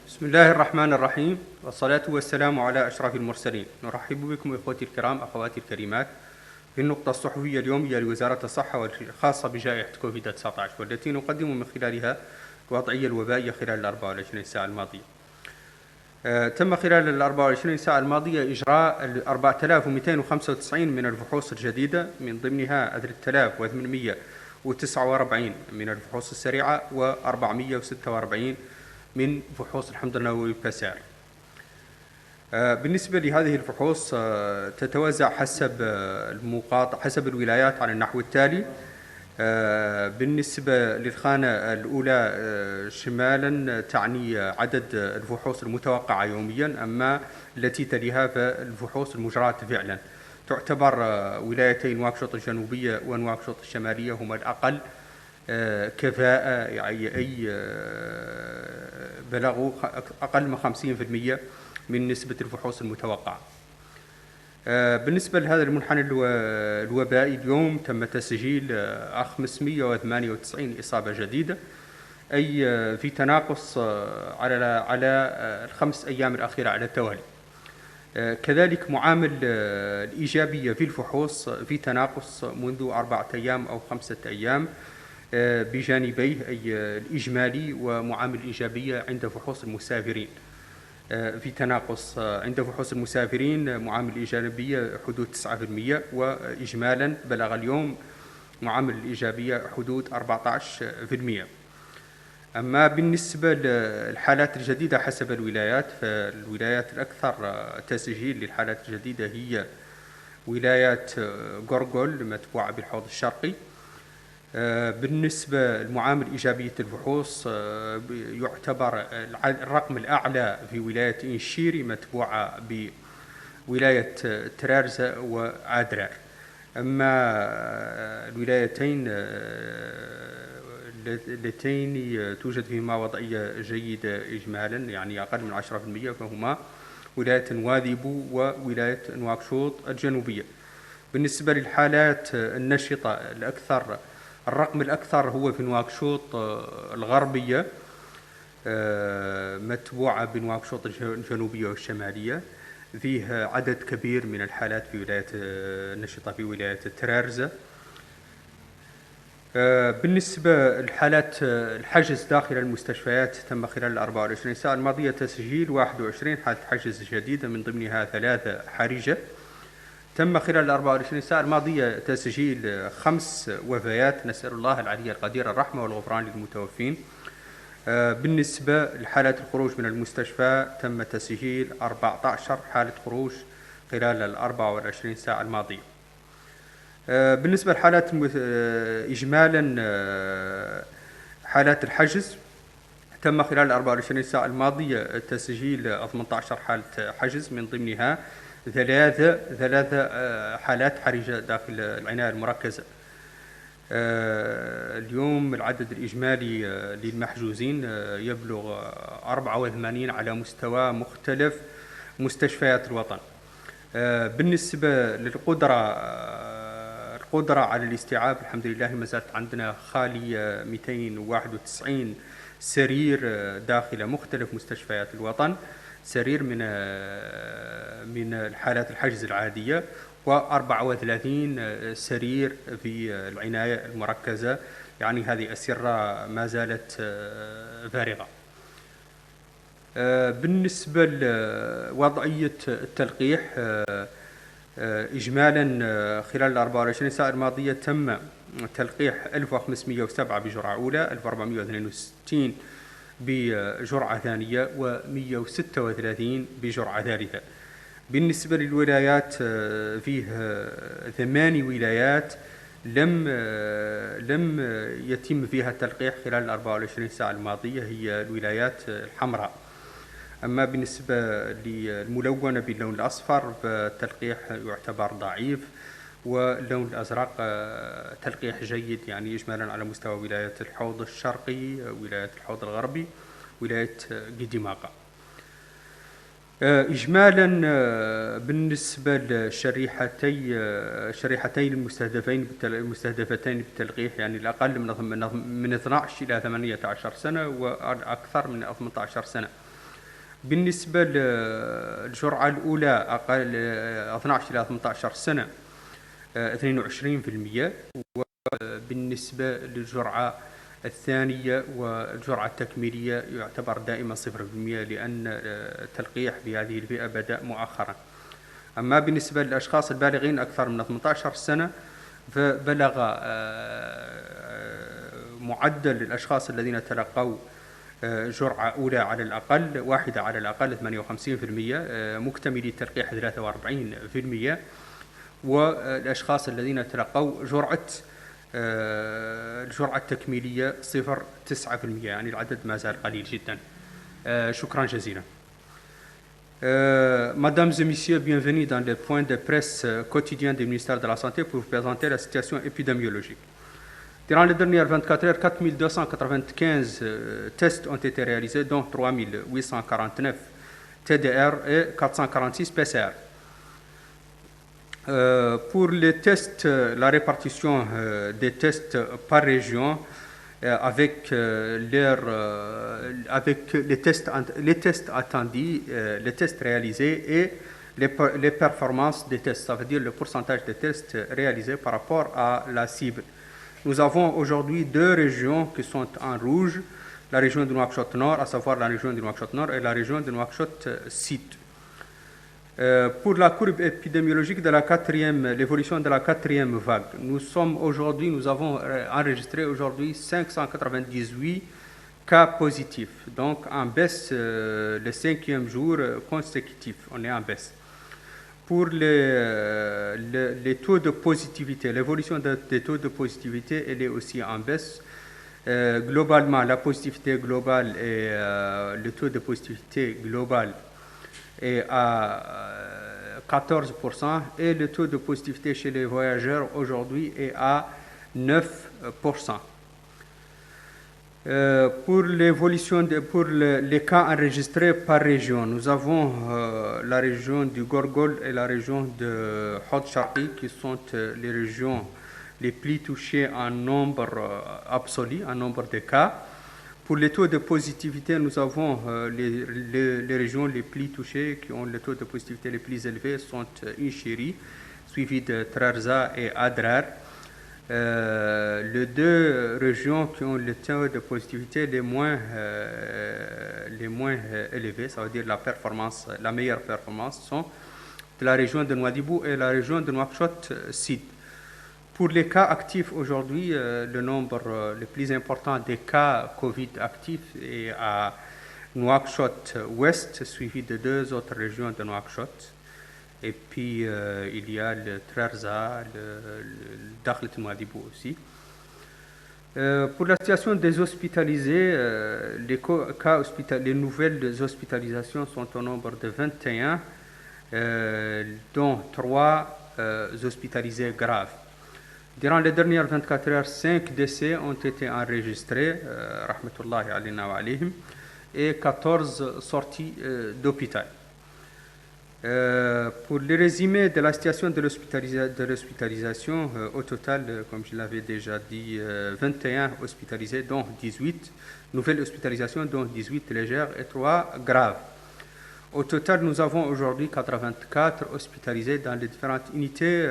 بسم الله الرحمن الرحيم، والصلاة والسلام على أشرف المرسلين. نرحب بكم إخوتي الكرام أخواتي الكريمات في النقطة الصحفية اليومية لوزارة الصحة والخاصة بجائحة كوفيد-19، والتي نقدم من خلالها الوضعية الوبائية خلال 24 ساعة الماضية. تم خلال 24 ساعة الماضية إجراء 4295 من الفحوص الجديدة، من ضمنها 3849 من الفحوص السريعة و446 من فحوص الحمض النووي والبسار. بالنسبة لهذه الفحوص تتوزع حسب الولايات على النحو التالي. بالنسبة للخانة الأولى شمالا تعني عدد الفحوص المتوقعة يوميا، أما التي تليها فالفحوص المجراة فعلا. تعتبر ولايتي نواكشوط الجنوبية ونواكشوط الشمالية هما الأقل كفاءة، يعني بلغوا أقل من 50% من نسبة الفحوص المتوقعة. بالنسبة لهذا المنحنى الوبائي اليوم تم تسجيل 598 إصابة جديدة، أي في تناقص على الخمس أيام الأخيرة على التوالي. كذلك معامل الإيجابية في الفحوص في تناقص منذ 4 أيام أو 5 أيام بجانبيه، أي الإجمالي ومعامل الإيجابية عند فحوص المسافرين. في تناقص عند فحوص المسافرين معامل الإيجابية حدود 9%، وإجمالا بلغ اليوم معامل الإيجابية حدود 14%. أما بالنسبة للحالات الجديدة حسب الولايات، فالولايات الأكثر تسجيل للحالات الجديدة هي ولاية غورغول متبوعة بالحوض الشرقي. بالنسبة لمعامل إيجابية الفحوص يعتبر الرقم الأعلى في ولاية إنشيري متبوعة بولاية ترارزة وعادرار. أما الولايتين اللتين توجد فيهما وضعية جيدة إجمالا، يعني أقل من 10%، فهما ولاية نواذيبو وولاية نواكشوط الجنوبية. بالنسبة للحالات النشطة الرقم الأكثر هو في نواكشوط الغربية متبوعة بنواكشوط الجنوبية والشمالية. فيه عدد كبير من الحالات في ولاية النشطة في ولاية ترارزة. بالنسبة لحالات الحجز داخل المستشفيات، تم خلال 24 ساعة الماضية تسجيل 21 حالة حجز جديدة، من ضمنها 3 حرجة. تم خلال 24 ساعة الماضية تسجيل 5 وفيات، نسأل الله العلي القدير الرحمة والغفران للمتوفين. بالنسبة لحالات الخروج من المستشفى تم تسجيل 14 حالة خروج خلال 24 ساعة الماضية. بالنسبة لحالات إجمالا حالات الحجز، تم خلال 24 ساعة الماضية تسجيل 18 حالة حجز، من ضمنها ثلاثة حالات حرجة داخل العناية المركزة. اليوم العدد الإجمالي للمحجوزين يبلغ 84 على مستوى مختلف مستشفيات الوطن. بالنسبة للقدرة على الاستيعاب، الحمد لله ما زالت عندنا خالية 291 سرير داخل مختلف مستشفيات الوطن، سرير من الحالات الحجز العادية، و34 سرير في العناية المركزة، يعني هذه الأسرة ما زالت فارغة. بالنسبة لوضعية التلقيح، إجمالا خلال 24 ساعة الماضية تم تلقيح 1507 بجرعة أولى، 1462 بجرعة ثانية، و136 بجرعة ثالثة. بالنسبة للولايات، فيه 8 ولايات لم يتم فيها التلقيح خلال 24 ساعة الماضية، هي الولايات الحمراء. أما بالنسبة للملونة باللون الأصفر فالتلقيح يعتبر ضعيف، واللون الأزرق تلقيح جيد، يعني إجمالا على مستوى ولاية الحوض الشرقي، ولاية الحوض الغربي، ولاية قديماقة. إجمالا بالنسبة للشريحتين المستهدفتين بالتلقيح، يعني الأقل من 12 إلى 18 سنة، وأكثر من 18 سنة. بالنسبة للجرعة الأولى أقل 12 إلى 18 سنة 22%، وبالنسبة للجرعة الثانية والجرعة التكميلية يعتبر دائما 0%، لأن التلقيح بهذه الفئة بدأ مؤخرا. أما بالنسبة للأشخاص البالغين أكثر من 18 سنة فبلغ معدل الأشخاص الذين تلقوا جرعة أولى على الأقل واحدة على الأقل 58%، مكتملي التلقيح 43%، والأشخاص الذين تلقوا الجرعة التكميلية 0.9%، يعني العدد ما زال قليل جدا. شكرا جزيلا. Mesdames et messieurs, bienvenue dans le point de presse quotidien du ministère de la Santé pour vous présenter la situation épidémiologique. Durant les dernières 24 heures, 4295 tests ont été réalisés, dont 3849 TDR et 446 PCR. Pour les tests, la répartition des tests par région avec les tests attendus, les tests réalisés et les performances des tests, ça veut dire le pourcentage des tests réalisés par rapport à la cible. Nous avons aujourd'hui 2 régions qui sont en rouge, la région de Nouakchott Nord, à savoir la région de Nouakchott Nord et la région de Nouakchott Sud. Pour la courbe épidémiologique de l'évolution de la 4e vague, nous avons enregistré aujourd'hui 598 cas positifs, donc en baisse le 5e jour consécutif, on est en baisse. Pour les taux de positivité, l'évolution des taux de positivité, elle est aussi en baisse. Globalement, la positivité globale et le taux de positivité global est à 14% et le taux de positivité chez les voyageurs aujourd'hui est à 9%. Pour l'évolution, pour les cas enregistrés par région, nous avons la région du Gorgol et la région de Hod Sharqi qui sont les régions les plus touchées en nombre absolu, en nombre de cas. Pour les taux de positivité, nous avons les régions les plus touchées qui ont les taux de positivité les plus élevés sont Inchiri, suivi de Trarza et Adrar. Les 2 régions qui ont le taux de positivité les moins élevés, ça veut dire la meilleure performance, sont de la région de Nouadhibou et la région de Nouakchott Sud. Pour les cas actifs aujourd'hui, le nombre le plus important des cas Covid actifs est à Nouakchott Ouest, suivi de 2 autres régions de Nouakchott. Et puis, il y a le Trarza, le Dakhlet Nouadhibou aussi. Pour la situation des hospitalisés, les nouvelles hospitalisations sont au nombre de 21, dont 3 hospitalisés graves. Durant les dernières 24 heures, 5 décès ont été enregistrés, rahmatullahi alayna wa alayhim, et 14 sorties d'hôpital. Pour le résumé de la situation de l'hospitalisation, au total, comme je l'avais déjà dit, 21 hospitalisés, dont 18 nouvelles hospitalisations, dont 18 légères et 3 graves. Au total, nous avons aujourd'hui 84 hospitalisés dans les différentes unités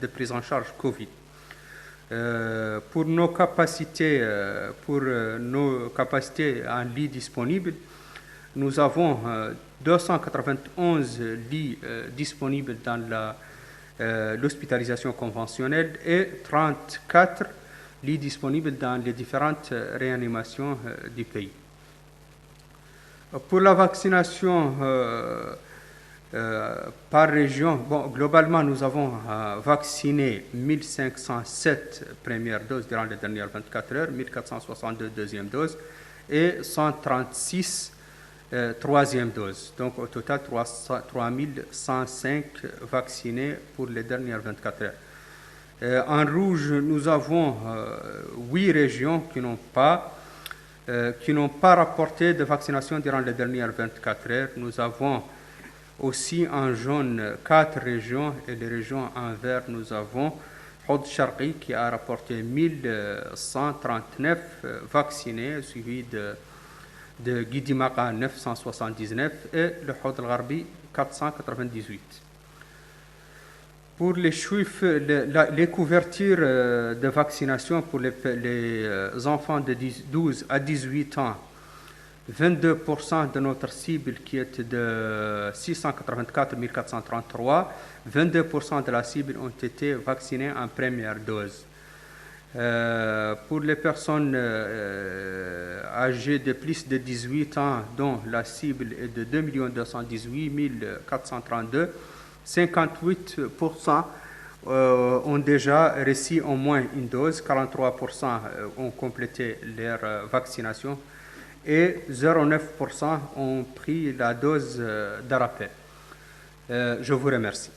de prise en charge Covid. Pour nos capacités en lits disponibles, nous avons 291 lits disponibles dans l'hospitalisation conventionnelle et 34 lits disponibles dans les différentes réanimations du pays. Pour la vaccination par région, globalement, nous avons vacciné 1507 premières doses durant les dernières 24 heures, 1462 deuxième dose et 136 troisième dose. Donc, au total, 3105 vaccinés pour les dernières 24 heures. En rouge, nous avons 8 régions qui n'ont pas rapporté de vaccination durant les dernières 24 heures. Nous avons aussi en jaune 4 régions et les régions en vert, nous avons Hod Sharqi qui a rapporté 1139 vaccinés, suivi de de Guidimaka 979 et le Houd al-Gharbi 498. Pour les chiffres, les couvertures de vaccination pour les enfants de 12 à 18 ans, 22% de notre cible qui est de 684 433, 22% de la cible ont été vaccinés en première dose. Pour les personnes âgées de plus de 18 ans, dont la cible est de 2 218 432, 58% ont déjà reçu au moins une dose, 43% ont complété leur vaccination et 0,9% ont pris la dose de rappel. Je vous remercie.